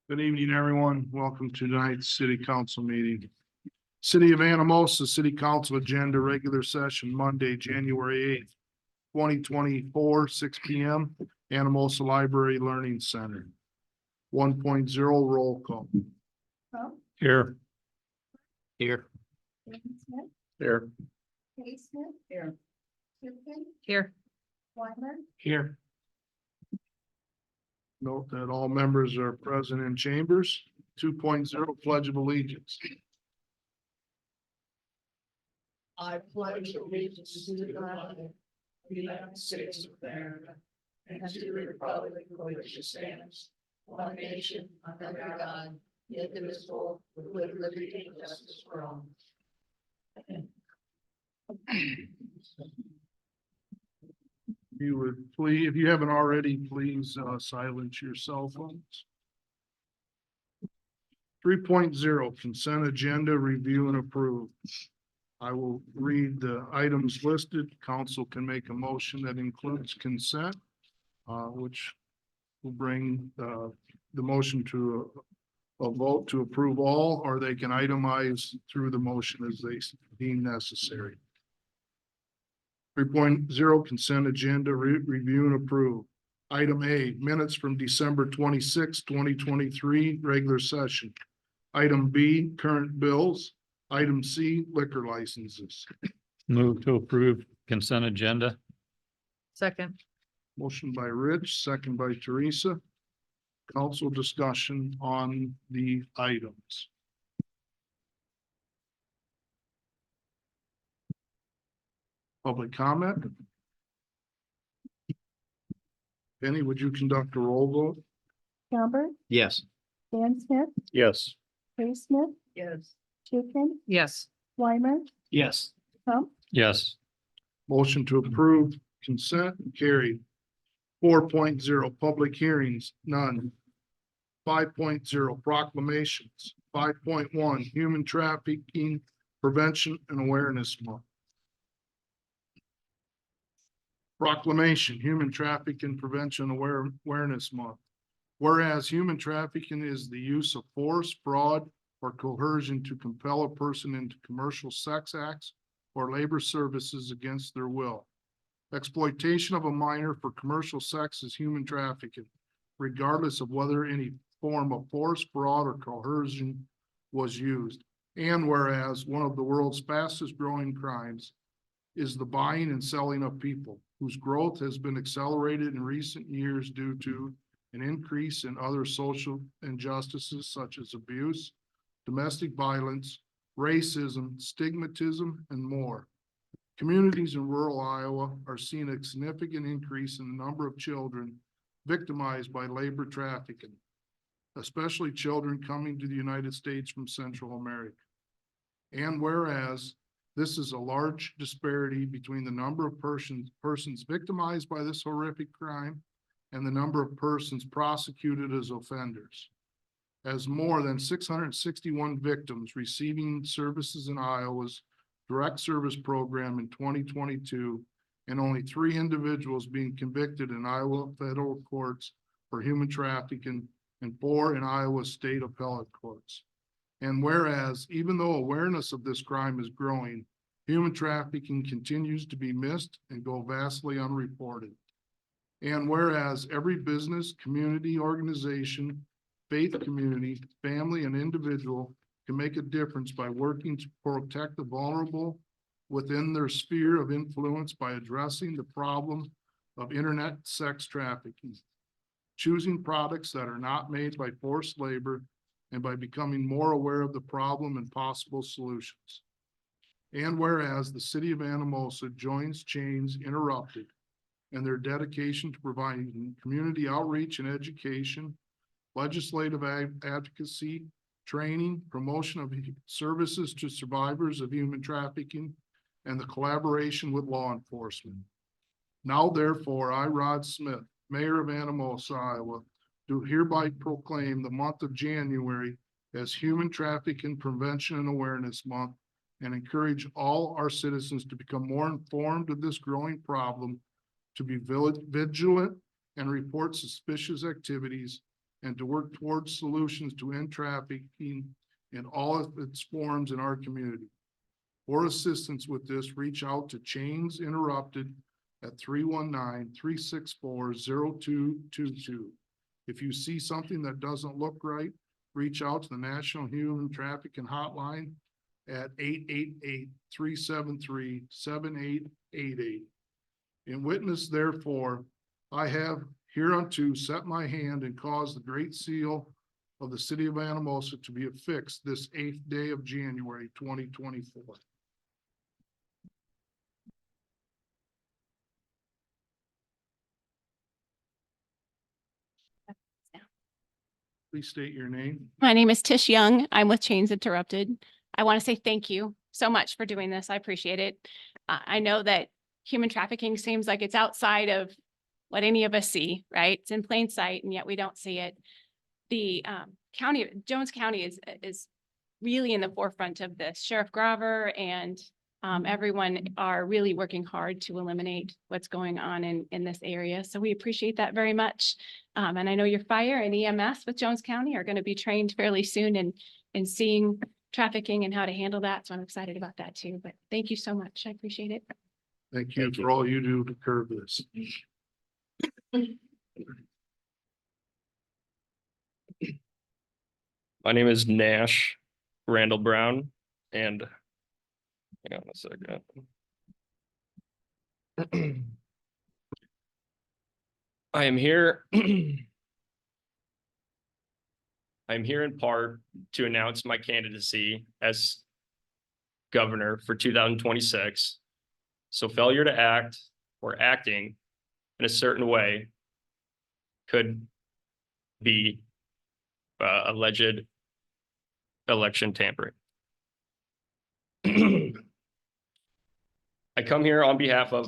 Good evening, everyone. Welcome to tonight's city council meeting. City of Anamosa City Council Agenda Regular Session, Monday, January 8th, 2024, 6 p.m. Anamosa Library Learning Center. 1.0 roll call. Here. Here. Here. Here. Here. Here. Note that all members are present in chambers. 2.0 Pledge of Allegiance. I pledge allegiance to the flag of the United States of America and to the republic for which it stands, one nation under God, indivisible, with liberty and justice for all. You would please, if you haven't already, please silence your cell phones. 3.0 Consent Agenda Review and Approve. I will read the items listed. Council can make a motion that includes consent, which will bring the motion to a vote to approve all, or they can itemize through the motion as they deem necessary. 3.0 Consent Agenda Review and Approve. Item A, minutes from December 26, 2023, regular session. Item B, current bills. Item C, liquor licenses. Move to approve consent agenda. Second. Motion by Rich, second by Teresa. Council discussion on the items. Public comment. Penny, would you conduct a roll vote? Calvert, Yes. Dan Smith, Yes. Ray Smith, Yes. Tukin, Yes. Weimer, Yes. Crump, Yes. Motion to approve consent carried. 4.0 public hearings, none. 5.0 proclamations. 5.1 human trafficking prevention and awareness month. Proclamation, Human Trafficking Prevention Awareness Month. Whereas human trafficking is the use of force, fraud, or coercion to compel a person into commercial sex acts or labor services against their will. Exploitation of a minor for commercial sex is human trafficking, regardless of whether any form of force, fraud, or coercion was used. And whereas one of the world's fastest growing crimes is the buying and selling of people, whose growth has been accelerated in recent years due to an increase in other social injustices such as abuse, domestic violence, racism, stigmatism, and more. Communities in rural Iowa are seeing a significant increase in the number of children victimized by labor trafficking, especially children coming to the United States from Central America. And whereas this is a large disparity between the number of persons victimized by this horrific crime and the number of persons prosecuted as offenders, as more than 661 victims receiving services in Iowa's direct service program in 2022, and only 3 individuals being convicted in Iowa federal courts for human trafficking and 4 in Iowa state appellate courts. And whereas, even though awareness of this crime is growing, human trafficking continues to be missed and go vastly unreported. And whereas every business, community, organization, faith community, family, and individual can make a difference by working to protect the vulnerable within their sphere of influence by addressing the problem of internet sex trafficking, choosing products that are not made by forced labor, and by becoming more aware of the problem and possible solutions. And whereas the city of Anamosa joins Chains Interrupted and their dedication to providing community outreach and education, legislative advocacy, training, promotion of services to survivors of human trafficking, and the collaboration with law enforcement. Now therefore, I, Rod Smith, Mayor of Anamosa, Iowa, do hereby proclaim the month of January as Human Trafficking Prevention and Awareness Month and encourage all our citizens to become more informed of this growing problem, to be vigilant and report suspicious activities, and to work towards solutions to end trafficking in all of its forms in our community. For assistance with this, reach out to Chains Interrupted at 319-364-0222. If you see something that doesn't look right, reach out to the National Human Trafficking Hotline at 888-373-7888. In witness therefore, I have hereunto set my hand and caused the great seal of the city of Anamosa to be affixed this 8th day of January 2024. Please state your name. My name is Tish Young. I'm with Chains Interrupted. I want to say thank you so much for doing this. I appreciate it. I know that human trafficking seems like it's outside of what any of us see, right? It's in plain sight, and yet we don't see it. The Jones County is really in the forefront of this. Sheriff Grover and everyone are really working hard to eliminate what's going on in this area. So we appreciate that very much. And I know your fire and EMS with Jones County are going to be trained fairly soon in seeing trafficking and how to handle that. So I'm excited about that too. But thank you so much. I appreciate it. Thank you for all you do to curb this. My name is Nash Randall Brown, and hang on a second. I am here. I'm here in part to announce my candidacy as governor for 2026. So failure to act or acting in a certain way could be alleged election tampering. I come here on behalf of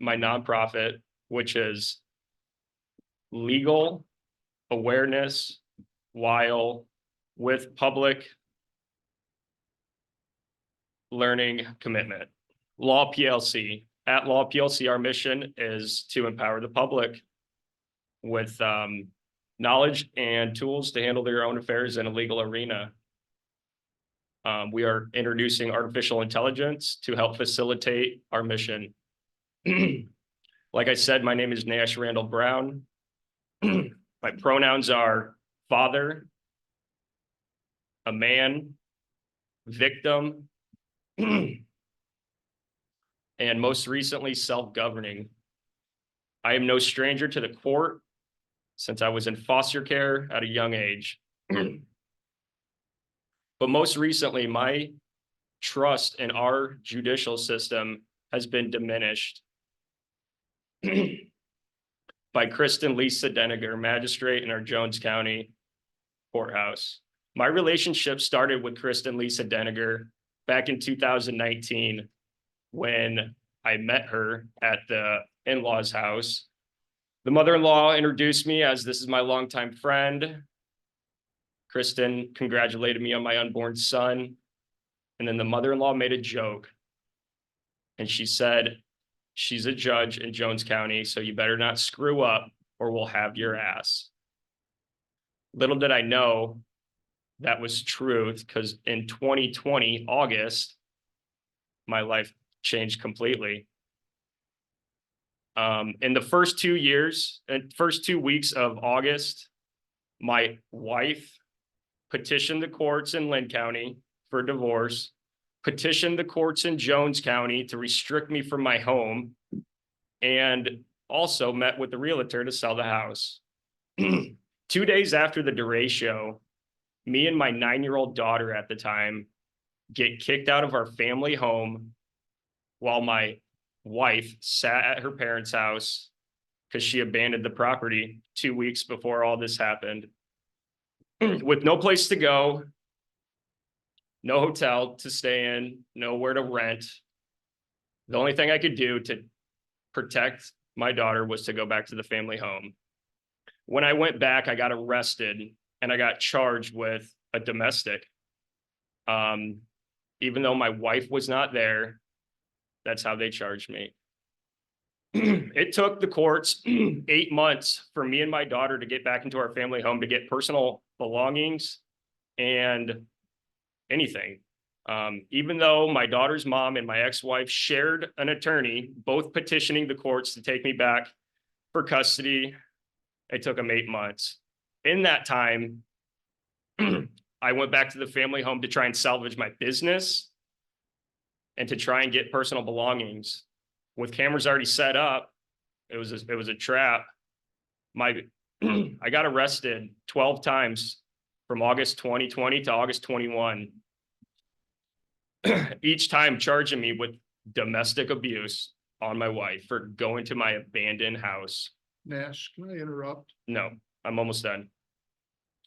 my nonprofit, which is Legal Awareness While with Public Learning Commitment. Law PLC. At Law PLC, our mission is to empower the public with knowledge and tools to handle their own affairs in a legal arena. We are introducing artificial intelligence to help facilitate our mission. Like I said, my name is Nash Randall Brown. My pronouns are father, a man, victim, and most recently, self-governing. I am no stranger to the court since I was in foster care at a young age. But most recently, my trust in our judicial system has been diminished by Kristen Lisa Deniger, magistrate in our Jones County courthouse. My relationship started with Kristen Lisa Deniger back in 2019 when I met her at the in-laws house. The mother-in-law introduced me as this is my longtime friend. Kristen congratulated me on my unborn son. And then the mother-in-law made a joke. And she said, she's a judge in Jones County, so you better not screw up or we'll have your ass. Little did I know that was truth, because in 2020, August, my life changed completely. In the first 2 weeks of August, my wife petitioned the courts in Lynn County for divorce, petitioned the courts in Jones County to restrict me from my home, and also met with the realtor to sell the house. 2 days after the derecho, me and my 9-year-old daughter at the time get kicked out of our family home while my wife sat at her parents' house because she abandoned the property 2 weeks before all this happened. With no place to go, no hotel to stay in, nowhere to rent. The only thing I could do to protect my daughter was to go back to the family home. When I went back, I got arrested and I got charged with a domestic. even though my wife was not there. That's how they charged me. It took the courts 8 months for me and my daughter to get back into our family home to get personal belongings and anything. Even though my daughter's mom and my ex-wife shared an attorney, both petitioning the courts to take me back for custody, it took them 8 months. In that time, I went back to the family home to try and salvage my business and to try and get personal belongings. With cameras already set up, it was a trap. I got arrested 12 times from August 2020 to August 21. Each time charging me with domestic abuse on my wife for going to my abandoned house. Nash, can I interrupt? No, I'm almost done.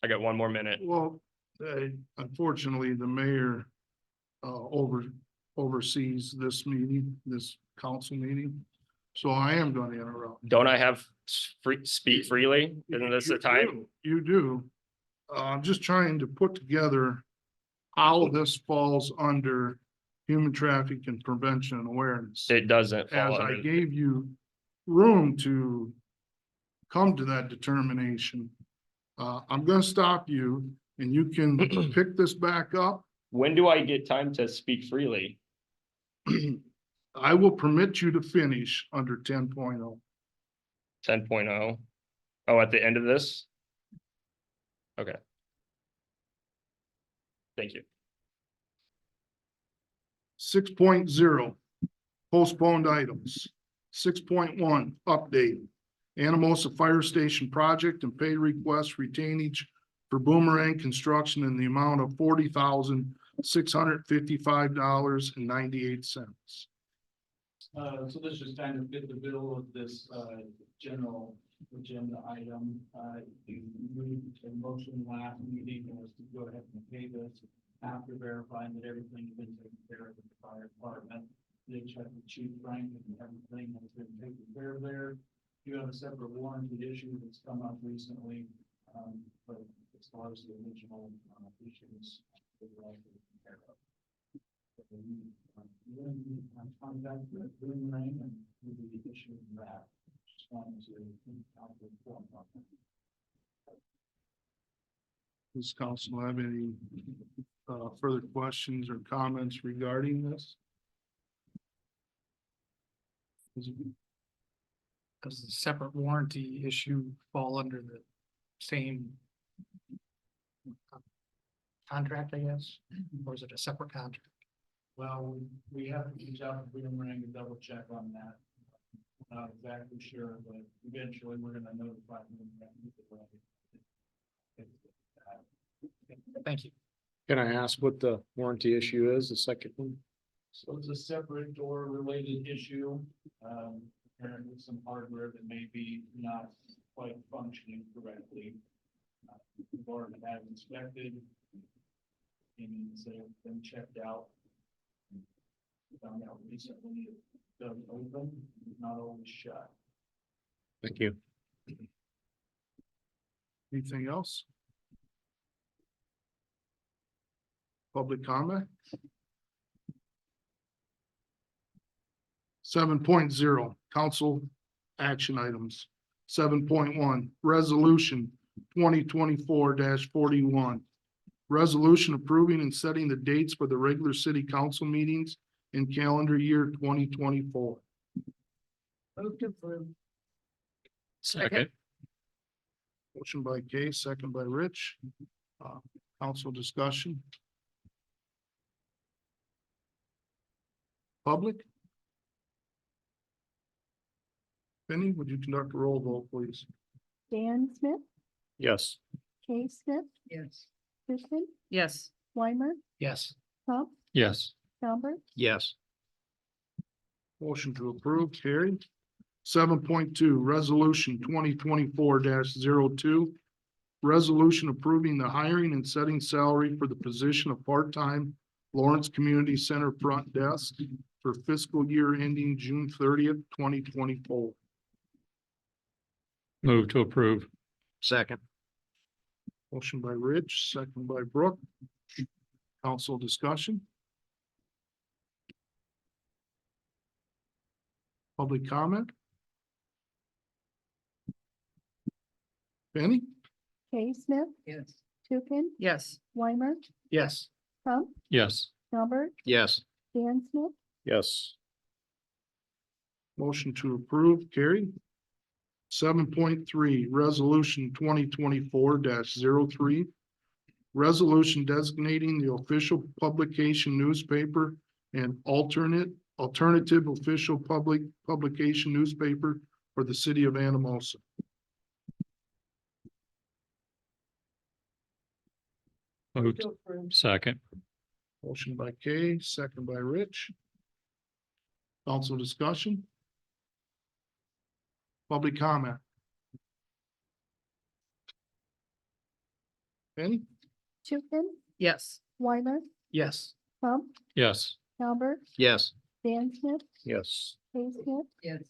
I got 1 more minute. Well, unfortunately, the mayor oversees this meeting, this council meeting. So I am going to interrupt. Don't I have speak freely? Isn't this the You time? do, You do. I'm just trying to put together how this falls under human trafficking prevention and awareness. It doesn't fall As I under. gave you room to come to that determination. I'm gonna stop you and you can pick this back up. When do I get time to speak freely? I will permit you to finish under 10.0. 10.0. Oh, at the end of this? Okay. Thank you. 6.0, postponed items. 6.1, update. Anamosa Fire Station project and pay request retainage for Boomerang Construction in the amount of $40,655.98. So this just kind of fit the bill of this, general agenda item. You moved a motion last meeting was to go ahead and pay this after verifying that everything had been taken care of in the fire department. They checked with Chief Frank and everything has been taken care of there. You have a separate warranty issue that's come up recently, but as far as the original issues, they were all taken care of. Contact with Boomerang and we'll be issuing that. Just wanted to out the form. Does council have any further questions or comments regarding this? Does the separate warranty issue fall under the same contract, I guess, or is it a separate contract? Well, we have to reach out to Boomerang to double check on that. Not exactly sure, but eventually we're gonna notify them. Thank you. Can I ask what the warranty issue is, the second one? So it's a separate door related issue. Apparently some hardware that may be not quite functioning correctly. We've already had inspected. And so been checked out. Found out recently it doesn't open, it's not always shut. Thank you. Anything else? Public comment? 7.0, council action items. 7.1, resolution 2024-41. Resolution approving and setting the dates for the regular city council meetings in calendar year 2024. Move to approve. Second. Motion by Kay, second by Rich. Council discussion. Public? Benny, would you conduct a roll vote, please? Dan Smith, Yes. Kay Smith, Yes. Fishman, Yes. Weimer, Yes. Crump, Yes. Schaumburg, Yes. Motion to approve, carried. 7.2, resolution 2024-02. Resolution approving the hiring and setting salary for the position of part-time Lawrence Community Center front desk for fiscal year ending June 30th, 2024. Move to approve. Second. Motion by Rich, second by Brooke. Council discussion. Public comment? Benny? Kay Smith, Yes. Tukin, Yes. Weimer, Yes. Crump, Yes. Albert, Yes. Dan Smith, Yes. Motion to approve, carried. 7.3, resolution 2024-03. Resolution designating the official publication newspaper and alternative official publication newspaper for the city of Anamosa. Moved. Second. Motion by Kay, second by Rich. Council discussion. Public comment. Benny? Tukin, Yes. Weimer, Yes. Crump, Yes. Albert, Yes. Dan Smith, Yes. Kay Smith, Yes.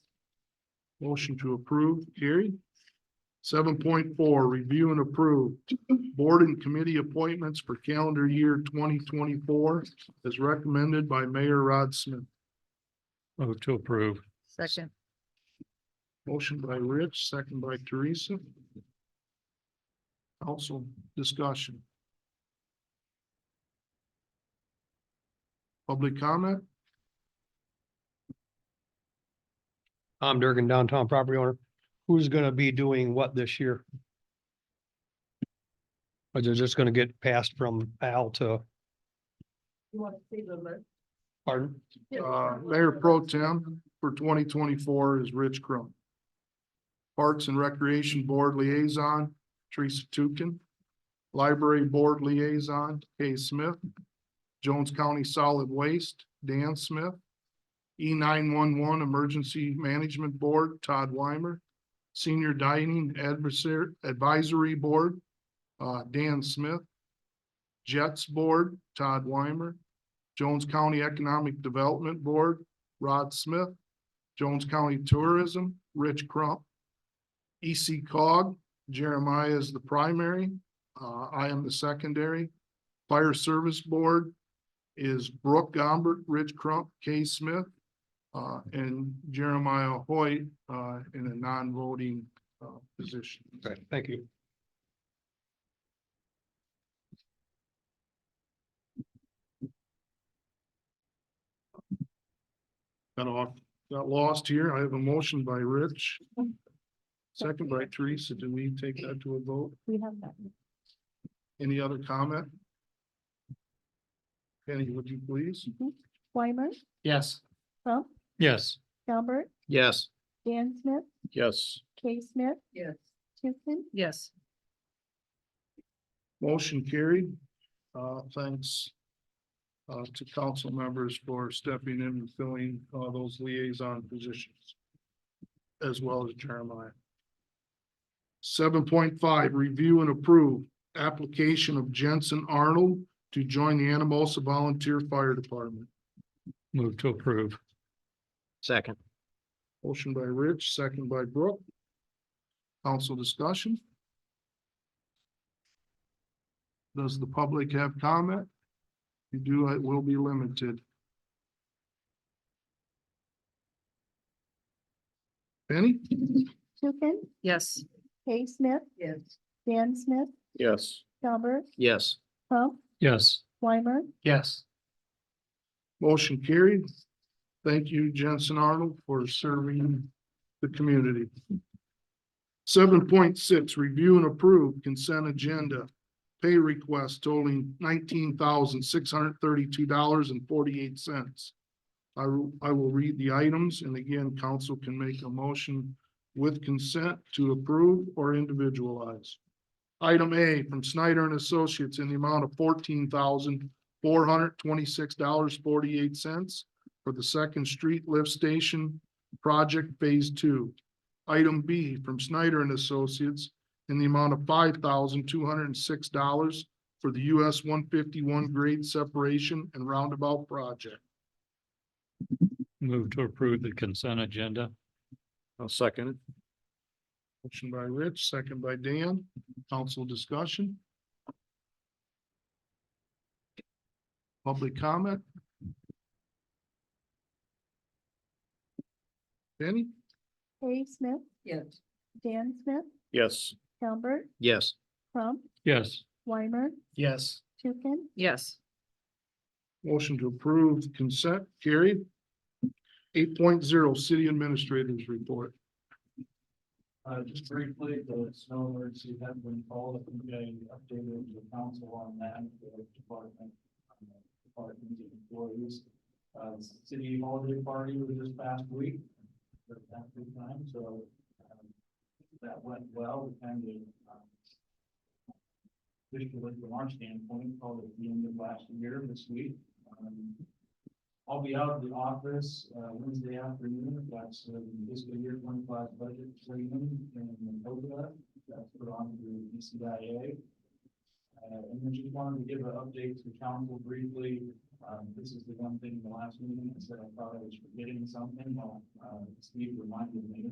Motion to approve, carried. 7.4, review and approve board and committee appointments for calendar year 2024 as recommended by Mayor Rod Smith. Move to approve. Second. Motion by Rich, second by Teresa. Council discussion. Public comment? I'm Durgan, downtown property owner. Who's gonna be doing what this year? Or they're just gonna get passed from Al to, You want to see the list? pardon? Mayor Pro Tem for 2024 is Rich Crum. Parks and Recreation Board Liaison, Teresa Tukin. Library Board Liaison, Kay Smith. Jones County Solid Waste, Dan Smith. E911 Emergency Management Board, Todd Weimer. Senior Dining Advisory Board, Dan Smith. Jets Board, Todd Weimer. Jones County Economic Development Board, Rod Smith. Jones County Tourism, Rich Crump. EC Jeremiah is the primary. I am the secondary. Fire Service Board is Brooke Gombert, Rich Crump, Kay Smith, and Jeremiah Hoyt, in a non-voting, position. Okay, thank you. Got lost here. I have a motion by Rich. Second by Teresa. Do we take that to a vote? we have that. Any other comment? Penny, would you please? Weimer, Yes. Crump, Yes. Albert, Yes. Dan Smith, Yes. Kay Smith, Yes. Tukin, Yes. Motion carried. Thanks to council members for stepping in and filling those liaison positions, as well as Jeremiah. 7.5, review and approve application of Jensen Arnold to join the Anamosa Volunteer Fire Department. Move to approve. Second. Motion by Rich, second by Brooke. Council discussion. Does the public have comment? If you do, it will be limited. Penny? Tukin, Yes. Kay Smith, Yes. Dan Smith, Yes. Albert, Yes. Crump, Yes. Weimer, Yes. Motion carried. Thank you, Jensen Arnold, for serving the community. 7.6, review and approve consent agenda. Pay request totaling $19,632.48. I will read the items, and again, council can make a motion with consent to approve or individualize. Item A, from Snyder and Associates in the amount of $14,426.48 for the Second Street Lift Station Project Phase 2. Item B, from Snyder and Associates in the amount of $5,206 for the US 151 grade separation and roundabout project. Move to approve the consent agenda. I'll second it. Motion by Rich, second by Dan. Council discussion. Public comment. Benny? Kay Smith, Yes. Dan Smith, Yes. Calvert, Yes. Crump, yes, Weimer, yes, Tukin, Yes. Motion to approve the consent carried. 8.0 city administrators report. Just briefly, the snow emergency has been called, I think I updated the council on that, the department, department employees. City holiday party was this past week, for that good time, so, that went well, we kind of, officially from our standpoint, called it the end of last year this week. I'll be out of the office, Wednesday afternoon, that's the fiscal year 25 budget training in Manitoba. That's put on through ECIA. And then just wanted to give an update to council briefly. This is the one thing in the last meeting, I said I thought I was forgetting something, well, Steve reminded me.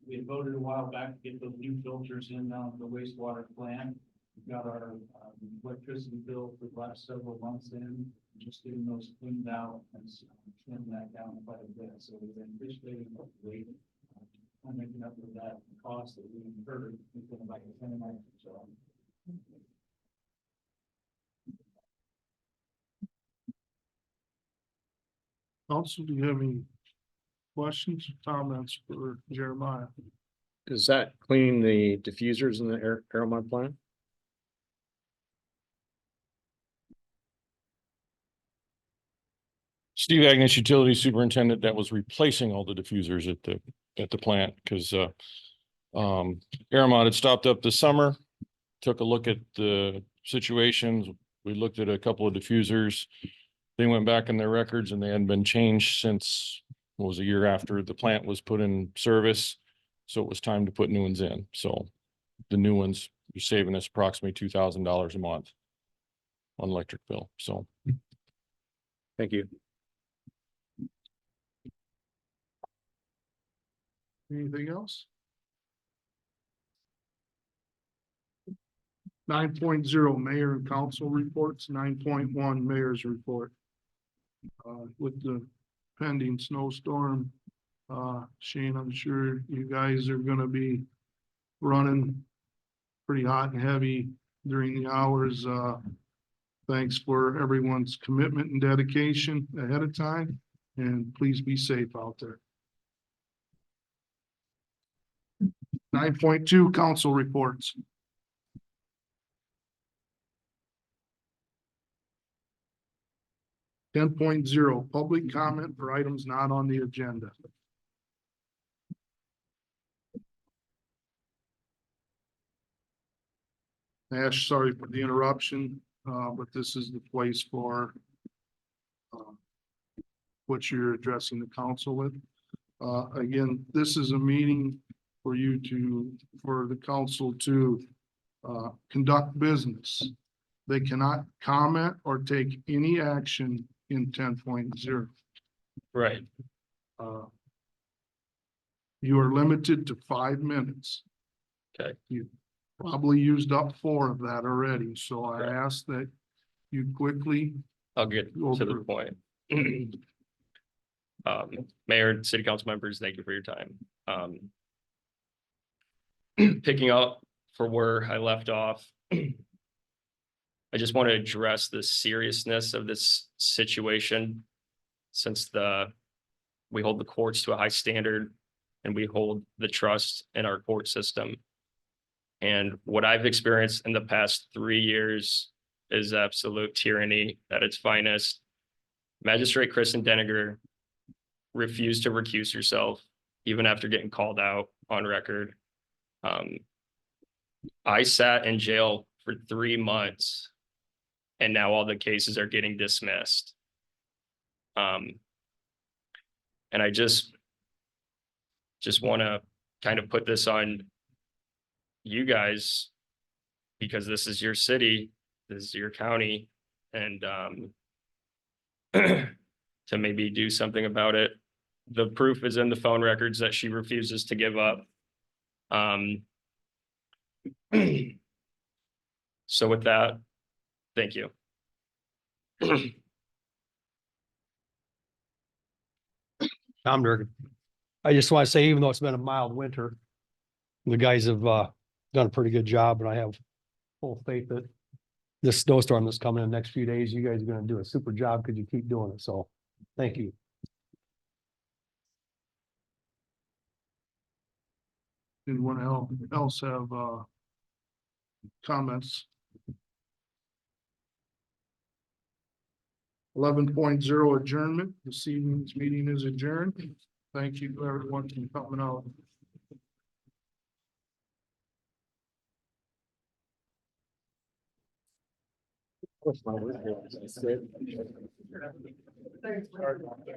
We had voted a while back to get those new filters in down at the wastewater plant. We've got our electricity bill for the last several months in, just getting those cleaned out and trimmed that down quite a bit. So we're anticipating hopefully making up for that cost that we incurred within about 10 months or so. Council, do you have any questions, or comments for Jeremiah? Is that cleaning the diffusers in the Aramont plant? Steve Agnes, Utility Superintendent, that was replacing all the diffusers at the plant, because Aramont had stopped up this summer, took a look at the situations. We looked at a couple of diffusers. They went back in their records and they hadn't been changed since, what was a year after the plant was put in service. So it was time to put new ones in. So the new ones are saving us approximately $2,000 a month on electric bill. So Thank you. Anything else? 9.0 mayor and council reports, 9.1 mayor's report. With the pending snowstorm, Shane, I'm sure you guys are gonna be running pretty hot and heavy during the hours. Thanks for everyone's commitment and dedication ahead of time, and please be safe out there. 9.2 council reports. 10.0 public comment for items not on the agenda. Ash, sorry for the interruption, but this is the place for what you're addressing the council with. Again, this is a meeting for the council to conduct business. They cannot comment or take any action in 10.0. Right. You are limited to 5 minutes. Okay. You probably used up 4 of that already, so I Correct. ask that you quickly. I'll get Go to the through. point. Mayor and city council members, thank you for your time. Picking up for where I left off. I just want to address the seriousness of this situation, since we hold the courts to a high standard and we hold the trust in our court system. And what I've experienced in the past 3 years is absolute tyranny at its finest. Magistrate Kristen Deniger refused to recuse herself, even after getting called out on record. I sat in jail for 3 months, and now all the cases are getting dismissed. And I just want to kind of put this on you guys, because this is your city, this is your county, and to maybe do something about it. The proof is in the phone records that she refuses to give up. So with that, thank you. Tom Durgan. I just want to say, even though it's been a mild winter, the guys have done a pretty good job, and I have full faith that this snowstorm that's coming in the next few days, you guys are gonna do a super job because you keep doing it. So thank you. Anyone else have comments? 11.0 adjournment. This evening's meeting is adjourned. Thank you to everyone for coming out.